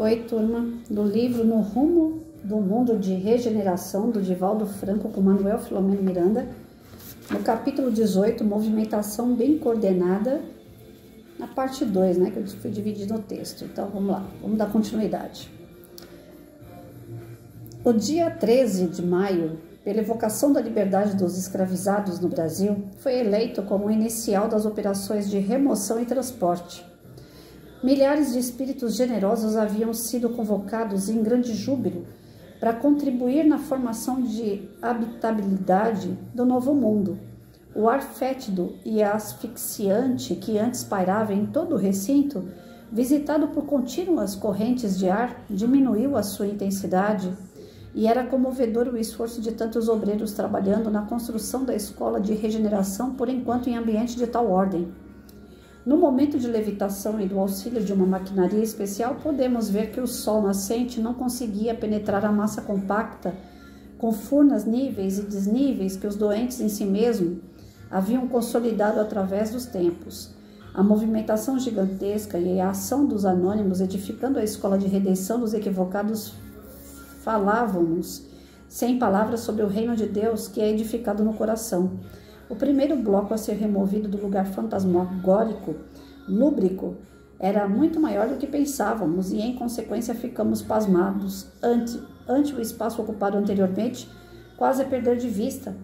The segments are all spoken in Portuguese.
Oi, turma, do livro No Rumo do Mundo de Regeneração, do Divaldo Franco, com Manuel Filomeno Miranda, no capítulo 18, Movimentação Bem Coordenada, na parte 2, né, que eu fui dividir no texto. Então, vamos lá, vamos dar continuidade. O dia 13 de maio, pela evocação da liberdade dos escravizados no Brasil, foi eleito como o inicial das operações de remoção e transporte. Milhares de espíritos generosos haviam sido convocados em grande júbilo para contribuir na formação de habitabilidade do novo mundo. O ar fétido e asfixiante que antes pairava em todo o recinto, visitado por contínuas correntes de ar, diminuiu a sua intensidade e era comovedor o esforço de tantos obreiros trabalhando na construção da escola de regeneração, por enquanto em ambiente de tal ordem. No momento de levitação e do auxílio de uma maquinaria especial, podemos ver que o sol nascente não conseguia penetrar a massa compacta, com furnas níveis e desníveis que os doentes em si mesmo haviam consolidado através dos tempos. A movimentação gigantesca e a ação dos anônimos, edificando a escola de redenção dos equivocados, falavam-nos sem palavras sobre o reino de Deus que é edificado no coração. O primeiro bloco a ser removido do lugar fantasmagórico, lúbrico, era muito maior do que pensávamos e, em consequência, ficamos pasmados ante o espaço ocupado anteriormente, quase a perder de vista.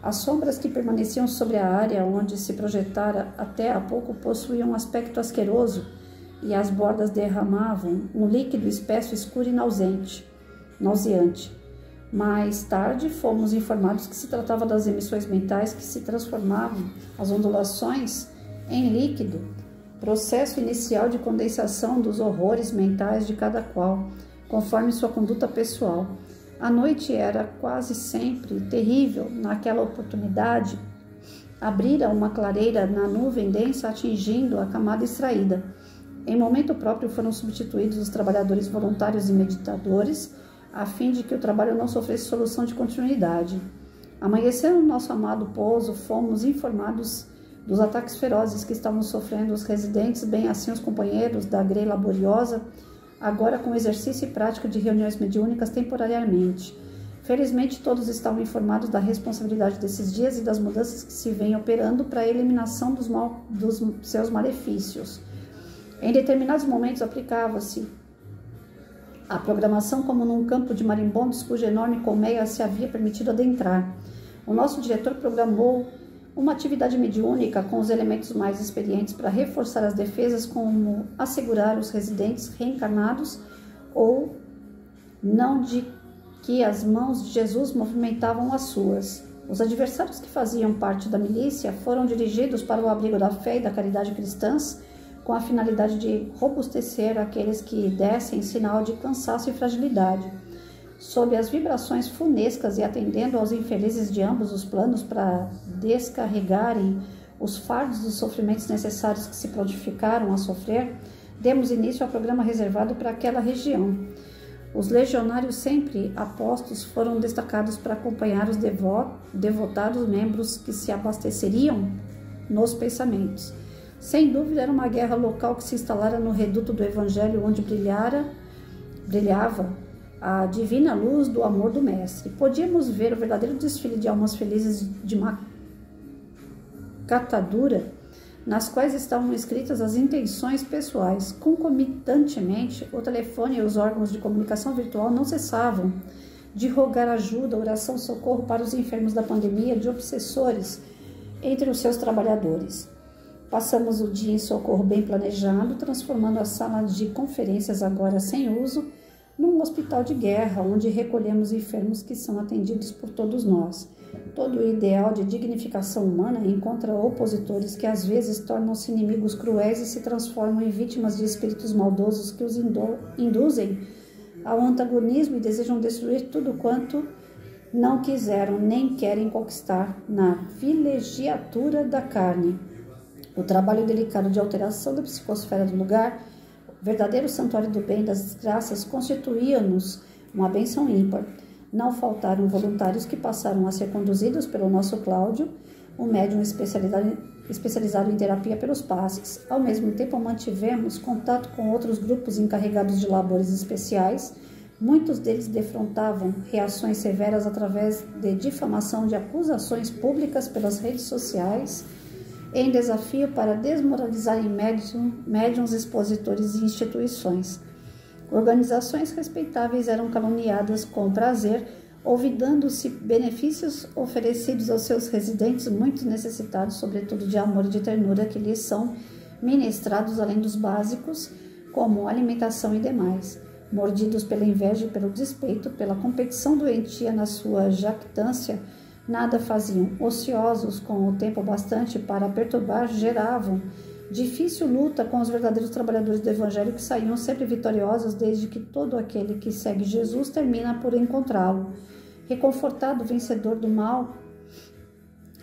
As sombras que permaneciam sobre a área onde se projetara até há pouco possuíam um aspecto asqueroso e as bordas derramavam um líquido espesso, escuro e nauseante. Mais tarde, fomos informados que se tratava das emissões mentais que se transformavam, as ondulações, em líquido, processo inicial de condensação dos horrores mentais de cada qual, conforme sua conduta pessoal. A noite era quase sempre terrível. Naquela oportunidade, abrira uma clareira na nuvem densa, atingindo a camada extraída. Em momento próprio foram substituídos os trabalhadores voluntários e meditadores, a fim de que o trabalho não sofresse solução de continuidade. Amanhecendo no nosso amado pouso, fomos informados dos ataques ferozes que estavam sofrendo os residentes, bem assim os companheiros da grei laboriosa, agora com exercício e prática de reuniões mediúnicas temporariamente. Felizmente, todos estavam informados da responsabilidade desses dias e das mudanças que se vêm operando para a eliminação dos seus malefícios. Em determinados momentos aplicava-se a programação como num campo de marimbondos cuja enorme colmeia se havia permitido adentrar. O nosso diretor programou uma atividade mediúnica com os elementos mais experientes para reforçar as defesas, como assegurar os residentes reencarnados ou não de que as mãos de Jesus movimentavam as suas. Os adversários que faziam parte da milícia foram dirigidos para o abrigo da fé e da caridade cristãs, com a finalidade de robustecer aqueles que dessem sinal de cansaço e fragilidade. Sob as vibrações funescas e atendendo aos infelizes de ambos os planos para descarregarem os fardos dos sofrimentos necessários que se prontificaram a sofrer, demos início ao programa reservado para aquela região. Os legionários sempre apostos foram destacados para acompanhar os devotados membros que se abasteceriam nos pensamentos. Sem dúvida, era uma guerra local que se instalara no reduto do Evangelho, onde brilhava a divina luz do amor do Mestre. Podíamos ver o verdadeiro desfile de almas felizes de uma catadura, nas quais estavam escritas as intenções pessoais. Concomitantemente, o telefone e os órgãos de comunicação virtual não cessavam de rogar ajuda, oração, socorro para os enfermos da pandemia, de obsessores entre os seus trabalhadores. Passamos o dia em socorro bem planejado, transformando a sala de conferências, agora sem uso, num hospital de guerra, onde recolhemos enfermos que são atendidos por todos nós. Todo o ideal de dignificação humana encontra opositores que às vezes tornam-se inimigos cruéis e se transformam em vítimas de espíritos maldosos que os induzem ao antagonismo e desejam destruir tudo quanto não quiseram nem querem conquistar na vilegiatura da carne. O trabalho delicado de alteração da psicosfera do lugar, verdadeiro santuário do bem das graças, constituía-nos uma bênção ímpar. Não faltaram voluntários que passaram a ser conduzidos pelo nosso Cláudio, um médium especializado em terapia pelos passes. Ao mesmo tempo, mantivemos contato com outros grupos encarregados de labores especiais. Muitos deles defrontavam reações severas através de difamação de acusações públicas pelas redes sociais, em desafio para desmoralizarem médiuns, expositores e instituições. Organizações respeitáveis eram caluniadas com prazer, olvidando-se benefícios oferecidos aos seus residentes muito necessitados, sobretudo de amor e de ternura, que lhes são ministrados além dos básicos, como alimentação e demais. Mordidos pela inveja e pelo despeito, pela competição doentia na sua jactância, nada faziam. Ociosos, com o tempo bastante para perturbar, geravam difícil luta com os verdadeiros trabalhadores do Evangelho, que saíam sempre vitoriosos, desde que todo aquele que segue Jesus termina por encontrá-lo. Reconfortado, vencedor do mal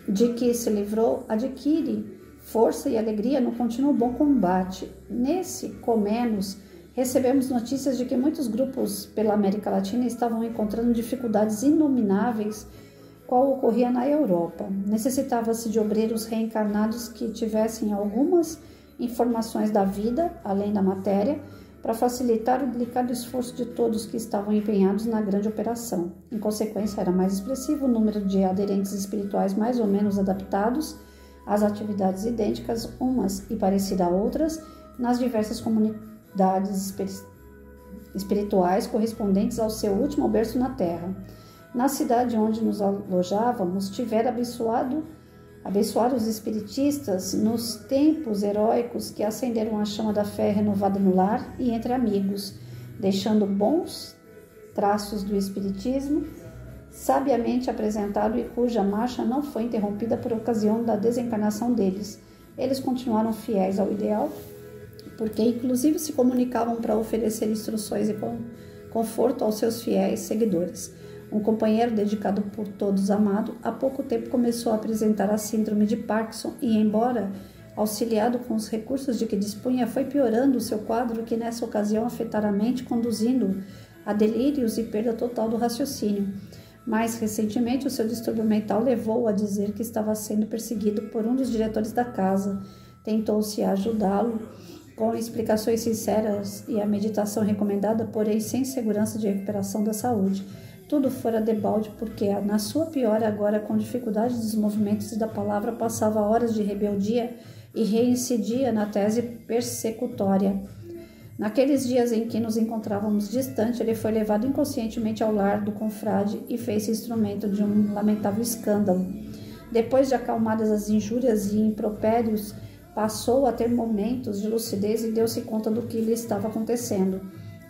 de que se livrou, adquire força e alegria no contínuo bom combate. Nesse Comenos, recebemos notícias de que muitos grupos pela América Latina estavam encontrando dificuldades inomináveis, qual ocorria na Europa. Necessitava-se de obreiros reencarnados que tivessem algumas informações da vida, além da matéria, para facilitar o delicado esforço de todos que estavam empenhados na grande operação. Em consequência, era mais expressivo o número de aderentes espirituais mais ou menos adaptados às atividades idênticas umas e parecidas a outras nas diversas comunidades espirituais correspondentes ao seu último berço na terra. Na cidade onde nos alojávamos, tivera abençoar os espiritistas nos tempos heróicos que acenderam a chama da fé renovada no lar e entre amigos, deixando bons traços do espiritismo, sabiamente apresentado e cuja marcha não foi interrompida por ocasião da desencarnação deles. Eles continuaram fiéis ao ideal, porque inclusive se comunicavam para oferecer instruções e conforto aos seus fiéis seguidores. Um companheiro dedicado por todos amado, há pouco tempo começou a apresentar a síndrome de Parkinson e, embora auxiliado com os recursos de que dispunha, foi piorando o seu quadro, que nessa ocasião afetara a mente, conduzindo a delírios e perda total do raciocínio. Mais recentemente, o seu distúrbio mental levou-o a dizer que estava sendo perseguido por um dos diretores da casa. Tentou-se ajudá-lo com explicações sinceras e a meditação recomendada, porém sem segurança de recuperação da saúde. Tudo fora debalde, porque na sua piora, agora com dificuldade dos movimentos e da palavra, passava horas de rebeldia e reincidia na tese persecutória. Naqueles dias em que nos encontrávamos distante, ele foi levado inconscientemente ao lar do confrade e fez-se instrumento de um lamentável escândalo. Depois de acalmadas as injúrias e impropérios, passou a ter momentos de lucidez e deu-se conta do que lhe estava acontecendo.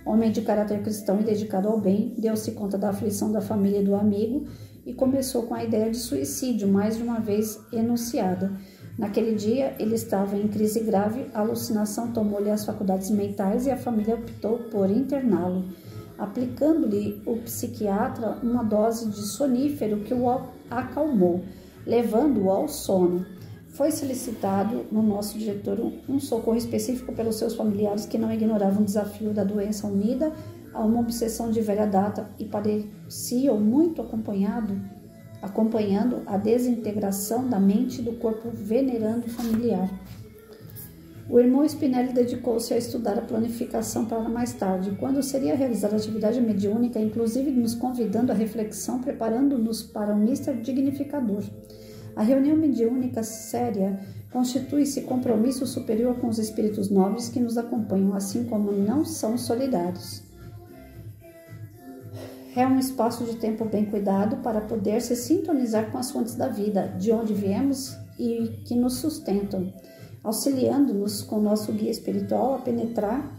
Homem de caráter cristão e dedicado ao bem, deu-se conta da aflição da família e do amigo e começou com a ideia de suicídio, mais de uma vez enunciada. Naquele dia, ele estava em crise grave, a alucinação tomou-lhe as faculdades mentais e a família optou por interná-lo, aplicando-lhe o psiquiatra uma dose de sonífero que o acalmou, levando-o ao sono. Foi solicitado no nosso diretor um socorro específico pelos seus familiares, que não ignoravam o desafio da doença unida a uma obsessão de velha data e pareciam muito acompanhando a desintegração da mente e do corpo venerando familiar. O irmão Spinelli dedicou-se a estudar a planificação para mais tarde, quando seria realizada a atividade mediúnica, inclusive nos convidando à reflexão, preparando-nos para um mister dignificador. A reunião mediúnica séria constitui-se compromisso superior com os espíritos nobres que nos acompanham, assim como não são solidários. É um espaço de tempo bem cuidado para poder se sintonizar com as fontes da vida, de onde viemos e que nos sustentam, auxiliando-nos com nosso guia espiritual a penetrar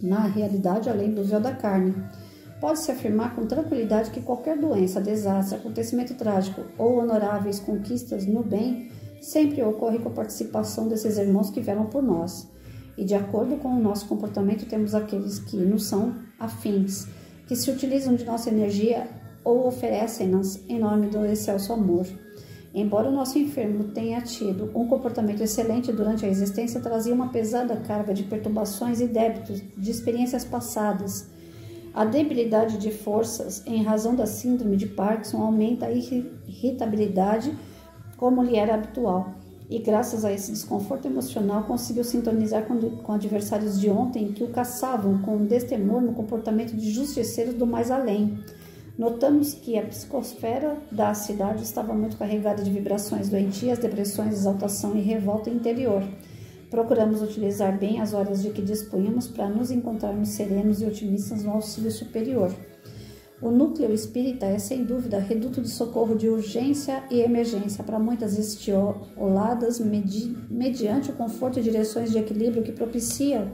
na realidade além do véu da carne. Pode-se afirmar com tranquilidade que qualquer doença, desastre, acontecimento trágico ou honoráveis conquistas no bem sempre ocorre com a participação desses irmãos que velam por nós. E de acordo com o nosso comportamento, temos aqueles que nos são afins, que se utilizam de nossa energia ou oferecem-nas em nome do excelso amor. Embora o nosso enfermo tenha tido um comportamento excelente durante a existência, trazia uma pesada carga de perturbações e débitos de experiências passadas. A debilidade de forças, em razão da síndrome de Parkinson, aumenta a irritabilidade, como lhe era habitual. e graças a esse desconforto emocional conseguiu sintonizar com adversários de ontem que o caçavam com destemor no comportamento de justiceiros do mais além. Notamos que a psicosfera da cidade estava muito carregada de vibrações doentias, depressões, exaltação e revolta interior. Procuramos utilizar bem as horas de que dispunhamos para nos encontrarmos serenos e otimistas no auxílio superior. O núcleo espírita é, sem dúvida, reduto de socorro de urgência e emergência para muitas estioladas mediante o conforto e direções de equilíbrio que propicia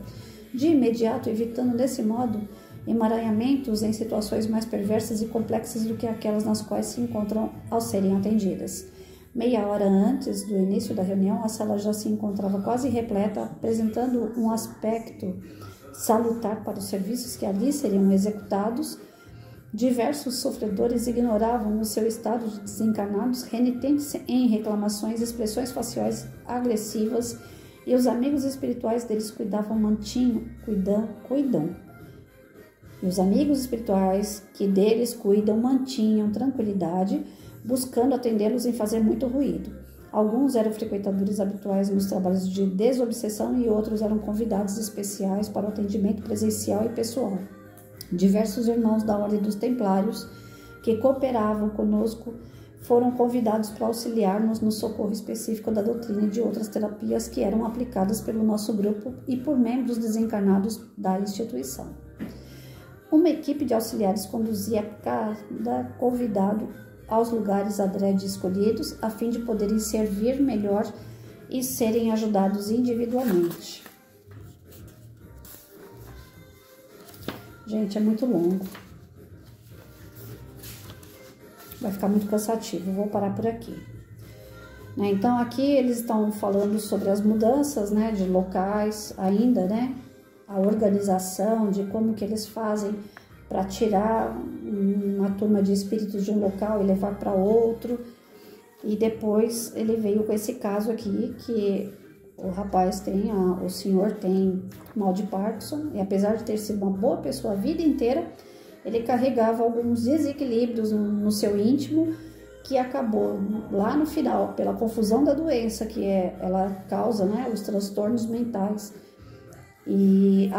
de imediato, evitando desse modo emaranhamentos em situações mais perversas e complexas do que aquelas nas quais se encontram ao serem atendidas. Meia hora antes do início da reunião, a sala já se encontrava quase repleta, apresentando um aspecto salutar para os serviços que ali seriam executados. Diversos sofredores ignoravam o seu estado de desencarnados, renitentes em reclamações, expressões faciais agressivas, e os amigos espirituais deles cuidam. E os amigos espirituais que deles cuidam mantinham tranquilidade, buscando atendê-los sem fazer muito ruído. Alguns eram frequentadores habituais nos trabalhos de desobsessão e outros eram convidados especiais para o atendimento presencial e pessoal. Diversos irmãos da Ordem dos Templários que cooperavam conosco foram convidados para auxiliar-nos no socorro específico da doutrina e de outras terapias que eram aplicadas pelo nosso grupo e por membros desencarnados da instituição. Uma equipe de auxiliares conduzia cada convidado aos lugares adrede escolhidos, a fim de poderem servir melhor e serem ajudados individualmente. Gente, é muito longo. Vai ficar muito cansativo, vou parar por aqui. Então, aqui eles estão falando sobre as mudanças, de locais ainda, a organização, de como que eles fazem para tirar uma turma de espíritos de um local e levar para outro. E depois ele veio com esse caso aqui, que o rapaz o senhor tem mal de Parkinson, e apesar de ter sido uma boa pessoa a vida inteira, ele carregava alguns desequilíbrios no seu íntimo, que acabou lá no final, pela confusão da doença, que ela causa os transtornos mentais, e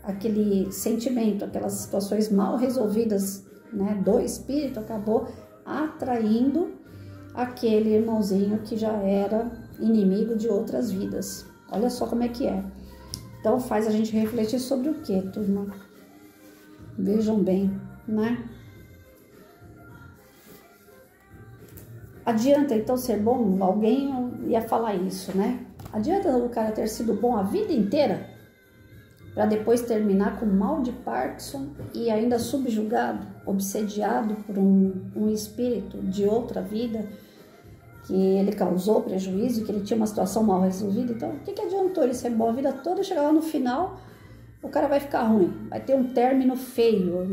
aquele sentimento, aquelas situações mal resolvidas do espírito, acabou atraindo aquele irmãozinho que já era inimigo de outras vidas. Olha só como é que é. Então faz a gente refletir sobre o que, turma? Vejam bem, Adianta então ser bom? Alguém ia falar isso, Adianta o cara ter sido bom a vida inteira para depois terminar com mal de Parkinson e ainda subjugado, obsediado por um espírito de outra vida que ele causou prejuízo, que ele tinha uma situação mal resolvida? Então, o que adiantou ele ser bom a vida toda, chegar lá no final, o cara vai ficar ruim, vai ter um término feio,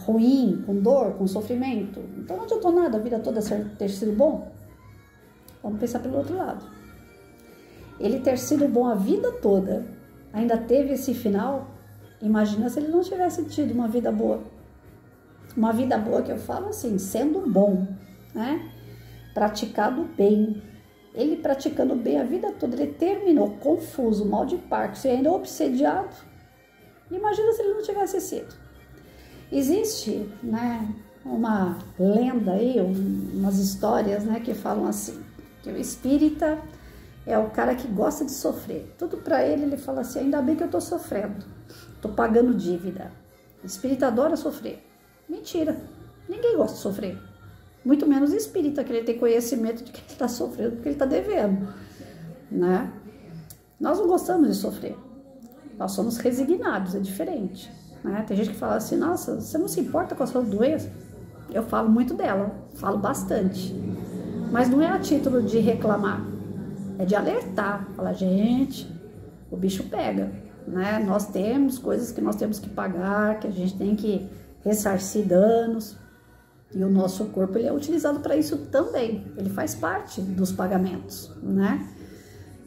ruim, com dor, com sofrimento. Então não adiantou nada a vida toda ter sido bom. Vamos pensar pelo outro lado. Ele ter sido bom a vida toda, ainda teve esse final. Imagina se ele não tivesse tido uma vida boa. Uma vida boa que eu falo assim, sendo bom, praticado bem. Ele praticando bem a vida toda, ele terminou confuso, mal de Parkinson e ainda obsediado. Imagina se ele não tivesse sido. Existe, uma lenda aí, umas histórias, que falam assim, que o espírita é o cara que gosta de sofrer. Tudo para ele fala assim, ainda bem que eu tô sofrendo, tô pagando dívida. O espírita adora sofrer. Mentira, ninguém gosta de sofrer. Muito menos o espírita, que ele tem conhecimento de que ele está sofrendo, porque ele está devendo, Nós não gostamos de sofrer. Nós somos resignados, é diferente, Tem gente que fala assim, nossa, você não se importa com a sua doença? Eu falo muito dela, falo bastante. Mas não é a título de reclamar, é de alertar. Falar, gente, o bicho pega, Nós temos coisas que nós temos que pagar, que a gente tem que ressarcir danos. E o nosso corpo ele é utilizado para isso também, ele faz parte dos pagamentos,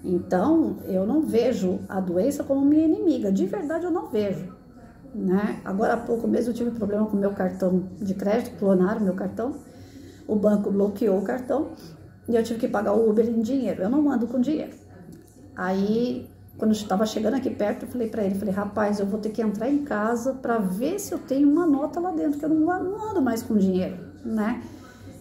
Então, eu não vejo a doença como minha inimiga, de verdade eu não vejo, Agora há pouco mesmo eu tive problema com o meu cartão de crédito, clonaram meu cartão, o banco bloqueou o cartão, e eu tive que pagar o Uber em dinheiro. Eu não ando com dinheiro. Aí, quando eu estava chegando aqui perto, eu falei para ele, falei, rapaz, eu vou ter que entrar em casa para ver se eu tenho uma nota lá dentro, que eu não ando mais com dinheiro, né?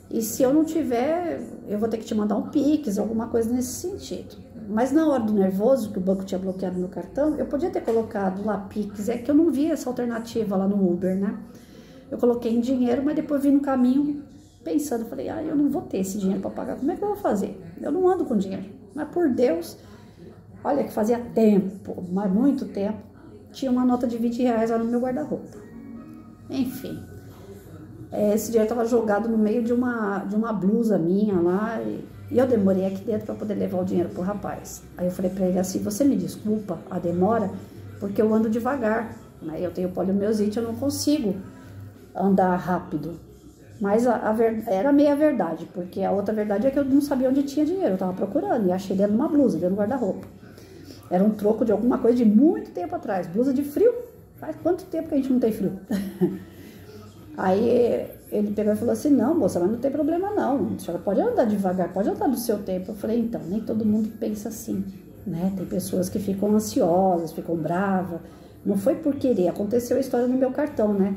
E se eu não tiver, eu vou ter que te mandar um Pix, alguma coisa nesse sentido. Mas na hora do nervoso, que o banco tinha bloqueado meu cartão, eu podia ter colocado lá Pix, é que eu não vi essa alternativa lá no Uber, né? Eu coloquei em dinheiro, mas depois vim no caminho pensando, falei, eu não vou ter esse dinheiro para pagar, como é que eu vou fazer? Eu não ando com dinheiro, mas por Deus, olha que fazia tempo, mas muito tempo, tinha uma nota de 20 reais lá no meu guarda-roupa. Enfim, esse dinheiro estava jogado no meio de uma blusa minha lá, e eu demorei aqui dentro para poder levar o dinheiro pro rapaz. Aí eu falei para ele assim, você me desculpa a demora, porque eu ando devagar, né? Eu tenho poliomielite, eu não consigo andar rápido. Mas era meia verdade, porque a outra verdade é que eu não sabia onde tinha dinheiro, eu tava procurando e achei dentro de uma blusa, dentro do guarda-roupa. Era um troco de alguma coisa de muito tempo atrás, blusa de frio. Faz quanto tempo que a gente não tem frio? Aí ele pegou e falou assim, não, moça, mas não tem problema não, a senhora pode andar devagar, pode andar do seu tempo. Eu falei, então, nem todo mundo pensa assim, né? Tem pessoas que ficam ansiosas, ficam bravas, não foi por querer, aconteceu a história no meu cartão, né?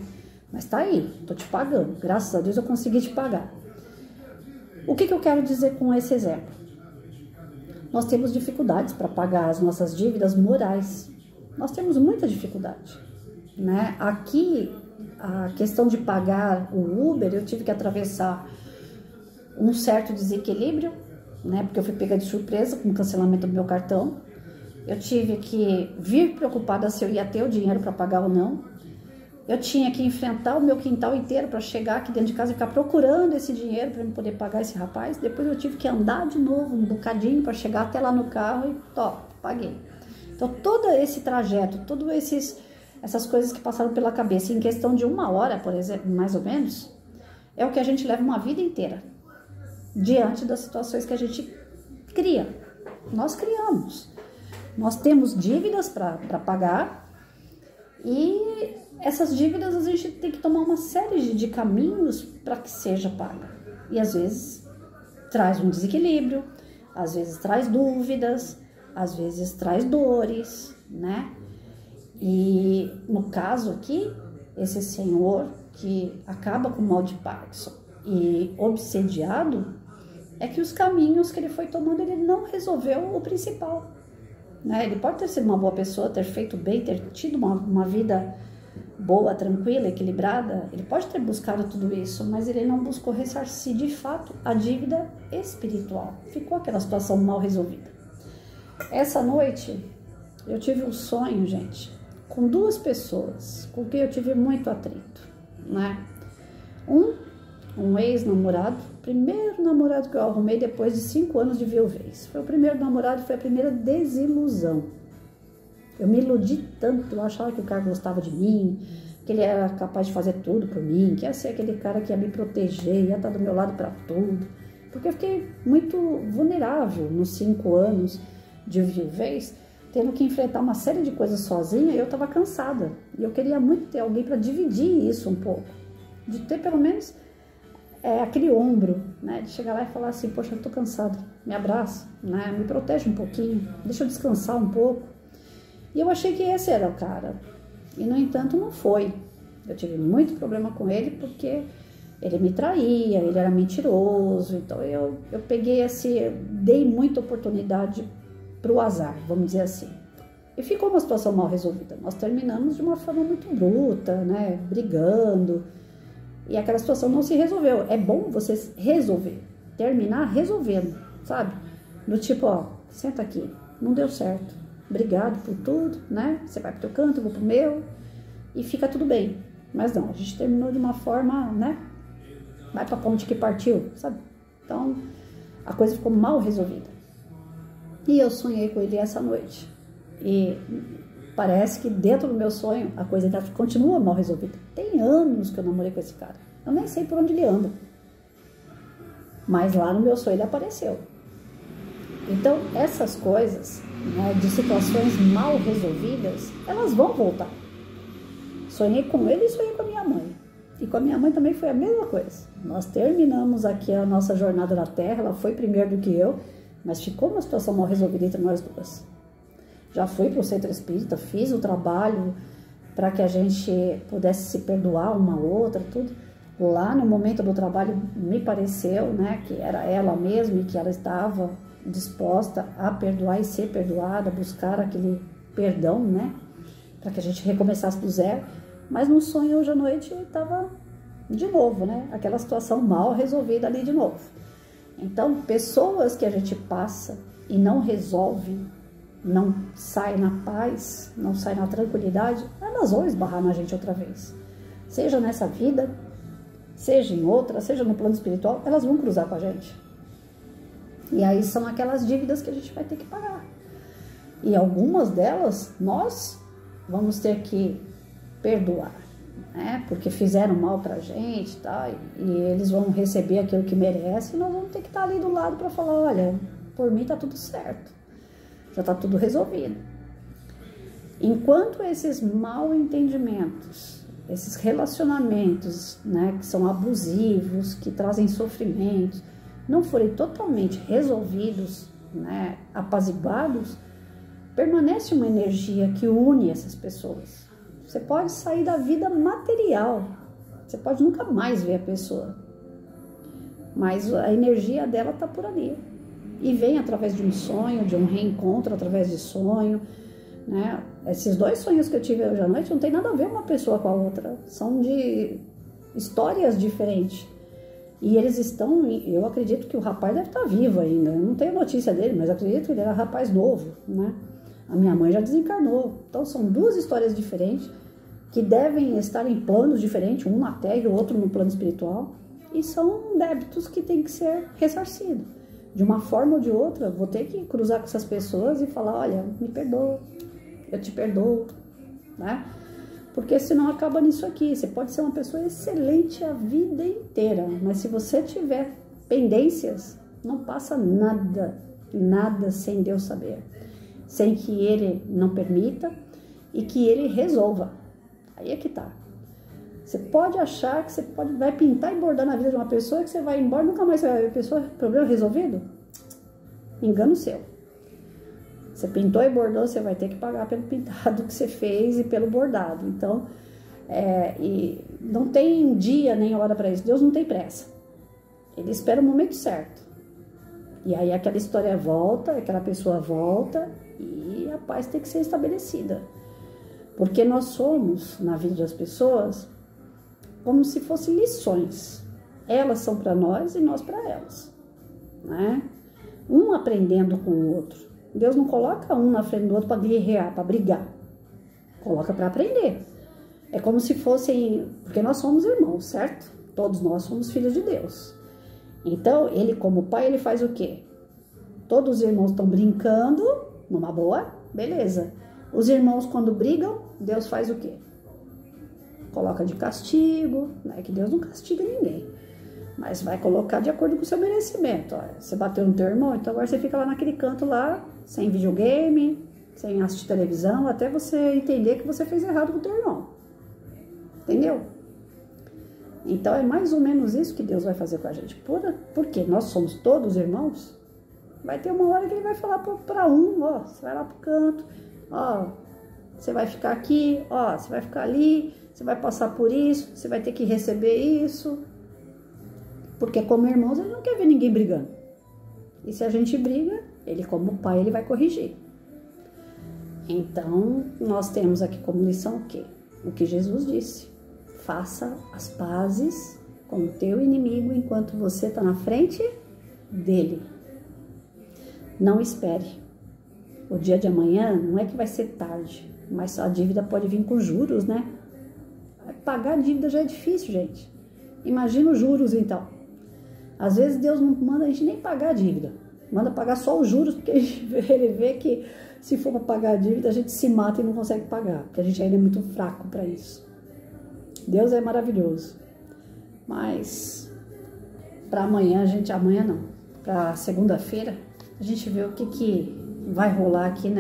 Mas tá aí, tô te pagando, graças a Deus eu consegui te pagar. O que eu quero dizer com esse exemplo? Nós temos dificuldades para pagar as nossas dívidas morais, nós temos muita dificuldade, né? Aqui, a questão de pagar o Uber, eu tive que atravessar um certo desequilíbrio, né? Porque eu fui pega de surpresa com o cancelamento do meu cartão. Eu tive que vir preocupada se eu ia ter o dinheiro para pagar ou não. Eu tinha que enfrentar o meu quintal inteiro para chegar aqui dentro de casa e ficar procurando esse dinheiro para eu poder pagar esse rapaz. Depois eu tive que andar de novo um bocadinho para chegar até lá no carro e paguei. Então todo esse trajeto, todos essas coisas que passaram pela cabeça em questão de 1 hora, por exemplo, mais ou menos, é o que a gente leva uma vida inteira diante das situações que a gente cria. Nós criamos. Nós temos dívidas para pagar e essas dívidas a gente tem que tomar uma série de caminhos para que seja paga. E às vezes traz um desequilíbrio, às vezes traz dúvidas, às vezes traz dores, né? E no caso aqui, esse senhor que acaba com o mal de Parkinson e obsediado, é que os caminhos que ele foi tomando, ele não resolveu o principal, né? Ele pode ter sido uma boa pessoa, ter feito bem, ter tido uma vida boa, tranquila, equilibrada, ele pode ter buscado tudo isso, mas ele não buscou ressarcir de fato a dívida espiritual. Ficou aquela situação mal resolvida. Essa noite eu tive um sonho, gente, com 2 pessoas com quem eu tive muito atrito, né? Um ex-namorado, primeiro namorado que eu arrumei depois de 5 anos de viuvez. Foi o primeiro namorado, foi a primeira desilusão. Eu me iludi tanto, eu achava que o cara gostava de mim, que ele era capaz de fazer tudo por mim, que ia ser aquele cara que ia me proteger, ia estar do meu lado para tudo. Porque eu fiquei muito vulnerável nos 5 anos de viuvez, tendo que enfrentar uma série de coisas sozinha, e eu estava cansada. E eu queria muito ter alguém para dividir isso um pouco. De ter pelo menos aquele ombro, né? De chegar lá e falar assim, poxa, eu tô cansada, me abraça, né? Me protege um pouquinho, deixa eu descansar um pouco. E eu achei que esse era o cara. E, no entanto, não foi. Eu tive muito problema com ele porque ele me traía, ele era mentiroso. Então, eu peguei dei muita oportunidade pro azar, vamos dizer assim. E ficou uma situação mal resolvida. Nós terminamos de uma forma muito bruta, né? Brigando. E aquela situação não se resolveu. É bom você resolver. Terminar resolvendo, sabe? Do tipo, senta aqui, não deu certo. Obrigado por tudo, né? Você vai pro teu canto, eu vou pro meu. E fica tudo bem. Mas não, a gente terminou de uma forma, né? Vai pra ponte que partiu, sabe? Então, a coisa ficou mal resolvida. E eu sonhei com ele essa noite. E parece que dentro do meu sonho a coisa ainda continua mal resolvida. Tem anos que eu namorei com esse cara. Eu nem sei por onde ele anda. Mas lá no meu sonho ele apareceu. Então, essas coisas, né, de situações mal resolvidas, elas vão voltar. Sonhei com ele e sonhei com a minha mãe. E com a minha mãe também foi a mesma coisa. Nós terminamos aqui a nossa jornada na Terra, ela foi primeiro do que eu, mas ficou uma situação mal resolvida entre nós duas. Já fui para o centro espírita, fiz o trabalho para que a gente pudesse se perdoar uma a outra, tudo. Lá no momento do trabalho me pareceu, né, que era ela mesma e que ela estava disposta a perdoar e ser perdoada, buscar aquele perdão, né, para que a gente recomeçasse do zero. Mas no sonho hoje à noite estava de novo, né, aquela situação mal resolvida ali de novo. Então, pessoas que a gente passa e não resolve, não sai na paz, não sai na tranquilidade, elas vão esbarrar na gente outra vez. Seja nessa vida, seja em outra, seja no plano espiritual, elas vão cruzar com a gente. E aí são aquelas dívidas que a gente vai ter que pagar. E algumas delas, nós vamos ter que perdoar, né? Porque fizeram mal pra gente, tá? E eles vão receber aquilo que merecem, e nós vamos ter que estar ali do lado para falar, olha, por mim tá tudo certo. Já tá tudo resolvido. Enquanto esses mal entendimentos, esses relacionamentos, né, que são abusivos, que trazem sofrimento, não forem totalmente resolvidos, né, apaziguados, permanece uma energia que une essas pessoas. Você pode sair da vida material, você pode nunca mais ver a pessoa, mas a energia dela tá por ali. E vem através de um sonho, de um reencontro através de sonho, né? Esses dois sonhos que eu tive hoje à noite não tem nada a ver uma pessoa com a outra, são de histórias diferentes. E eles estão, eu acredito que o rapaz deve estar vivo ainda, eu não tenho notícia dele, mas acredito que ele era rapaz novo, né? A minha mãe já desencarnou. Então são duas histórias diferentes que devem estar em planos diferentes, um na Terra e o outro no plano espiritual, e são débitos que têm que ser ressarcidos. De uma forma ou de outra, vou ter que cruzar com essas pessoas e falar, olha, me perdoa, eu te perdoo, né? Porque senão acaba nisso aqui. Você pode ser uma pessoa excelente a vida inteira, mas se você tiver pendências, não passa nada, nada sem Deus saber. Sem que Ele não permita e que Ele resolva. Aí é que tá. Você pode achar que você vai pintar e bordar na vida de uma pessoa que você vai embora e nunca mais vai ver a pessoa, problema resolvido? Engano seu. Você pintou e bordou, você vai ter que pagar pelo pintado que você fez e pelo bordado. Então, e não tem dia nem hora para isso. Deus não tem pressa. Ele espera o momento certo. E aí aquela história volta, aquela pessoa volta e a paz tem que ser estabelecida. Porque nós somos, na vida das pessoas, como se fossem lições. Elas são para nós e nós para elas, né? Um aprendendo com o outro. Deus não coloca um na frente do outro para guerrear, para brigar. Coloca para aprender. É como se fossem... Porque nós somos irmãos, certo? Todos nós somos filhos de Deus. Então, ele como pai, ele faz o quê? Todos os irmãos estão brincando, numa boa, beleza. Os irmãos, quando brigam, Deus faz o quê? Coloca de castigo, né? Que Deus não castiga ninguém, mas vai colocar de acordo com o seu merecimento. Ó, você bateu no teu irmão, então agora você fica lá naquele canto lá, sem videogame, sem assistir televisão, até você entender que você fez errado com o teu irmão. Entendeu? Então é mais ou menos isso que Deus vai fazer com a gente. Porque nós somos todos irmãos, vai ter uma hora que ele vai falar para um, ó, você vai lá pro canto, ó, você vai ficar aqui, ó, você vai ficar ali, você vai passar por isso, você vai ter que receber isso. Porque como irmãos, ele não quer ver ninguém brigando. E se a gente briga, ele como pai, ele vai corrigir. Então, nós temos aqui como lição o quê? O que Jesus disse. Faça as pazes com o teu inimigo enquanto você está na frente dele. Não espere. O dia de amanhã não é que vai ser tarde, mas a dívida pode vir com juros, né? Pagar a dívida já é difícil, gente. Imagina os juros, então. Às vezes Deus não manda a gente nem pagar a dívida. Manda pagar só os juros, porque ele vê que se for para pagar a dívida, a gente se mata e não consegue pagar, porque a gente ainda é muito fraco para isso. Deus é maravilhoso. Mas para amanhã, amanhã não, para segunda-feira, a gente vê o que vai rolar aqui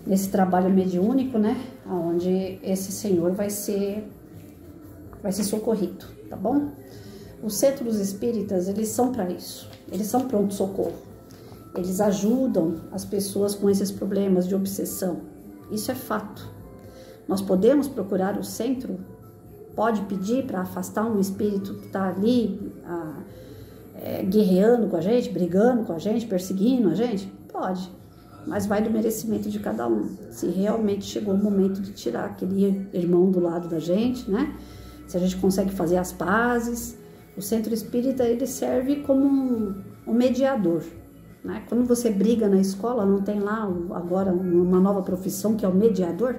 nesse trabalho mediúnico, né? Onde esse senhor vai ser vai ser socorrido, tá bom? Os centros espíritas, eles são para isso, eles são pronto-socorro. Eles ajudam as pessoas com esses problemas de obsessão, isso é fato. Nós podemos procurar o centro, pode pedir para afastar um espírito que está ali guerreando com a gente, brigando com a gente, perseguindo a gente? Pode, mas vai do merecimento de cada um. Se realmente chegou o momento de tirar aquele irmão do lado da gente, né? Se a gente consegue fazer as pazes, o centro espírita ele serve como um mediador, né? Quando você briga na escola, não tem lá agora uma nova profissão que é o mediador?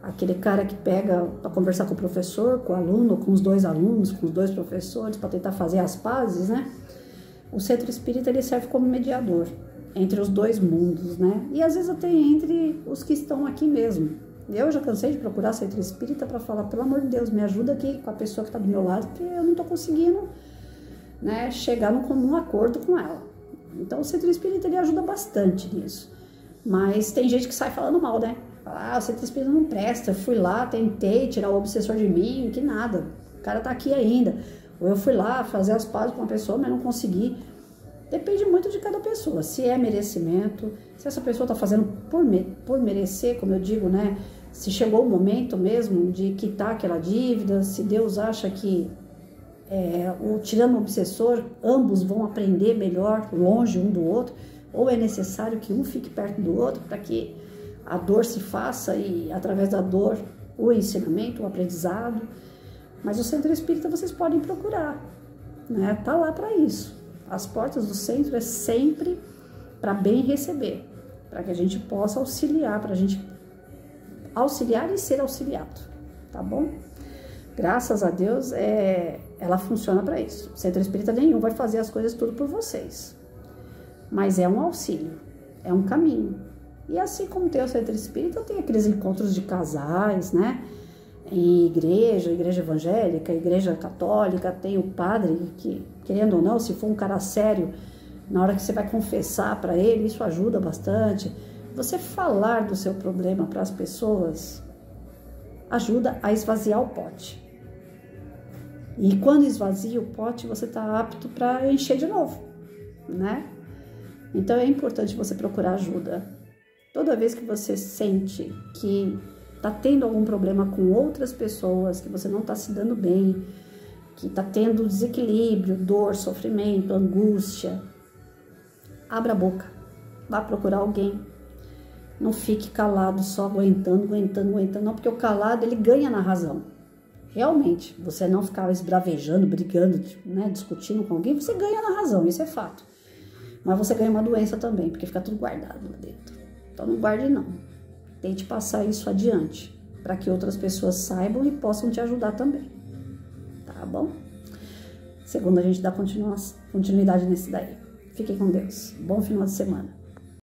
Aquele cara que pega para conversar com o professor, com o aluno, com os dois alunos, com os dois professores, para tentar fazer as pazes, né? O centro espírita ele serve como mediador entre os dois mundos, né? E às vezes até entre os que estão aqui mesmo. Eu já cansei de procurar centro espírita para falar, pelo amor de Deus, me ajuda aqui com a pessoa que está do meu lado, porque eu não estou conseguindo, né, chegar num comum acordo com ela. Então o centro espírita ele ajuda bastante nisso. Mas tem gente que sai falando mal, né? Fala, o centro espírita não presta, eu fui lá, tentei tirar o obsessor de mim, que nada, o cara tá aqui ainda. Ou eu fui lá fazer as pazes com uma pessoa, mas não consegui. Depende muito de cada pessoa, se é merecimento, se essa pessoa tá fazendo por merecer, como eu digo, né? Se chegou o momento mesmo de quitar aquela dívida, se Deus acha que tirando o obsessor, ambos vão aprender melhor, longe um do outro, ou é necessário que um fique perto do outro para que a dor se faça e, através da dor, o ensinamento, o aprendizado. Mas o centro espírita vocês podem procurar, né? Tá lá para isso. As portas do centro é sempre para bem receber, para que a gente possa auxiliar, para a gente auxiliar e ser auxiliado, tá bom? Graças a Deus, ela funciona para isso. O centro espírita nenhum vai fazer as coisas tudo por vocês, mas é um auxílio, é um caminho. E assim como tem o centro espírita, tem aqueles encontros de casais, né? Em igreja evangélica, igreja católica, tem o padre que, querendo ou não, se for um cara sério, na hora que você vai confessar para ele, isso ajuda bastante. Você falar do seu problema para as pessoas ajuda a esvaziar o pote. E quando esvazia o pote, você está apto para encher de novo, né? Então é importante você procurar ajuda. Toda vez que você sente que está tendo algum problema com outras pessoas, que você não está se dando bem, que está tendo desequilíbrio, dor, sofrimento, angústia, abra a boca, vá procurar alguém. Não fique calado, só aguentando, não, porque o calado ele ganha na razão. Realmente, você não ficar esbravejando, brigando, né, discutindo com alguém, você ganha na razão, isso é fato. Mas você ganha uma doença também, porque fica tudo guardado lá dentro. Então não guarde não, tente passar isso adiante, para que outras pessoas saibam e possam te ajudar também, tá bom? Segundo, a gente dá continuidade nesse daí. Fiquem com Deus, bom final de semana.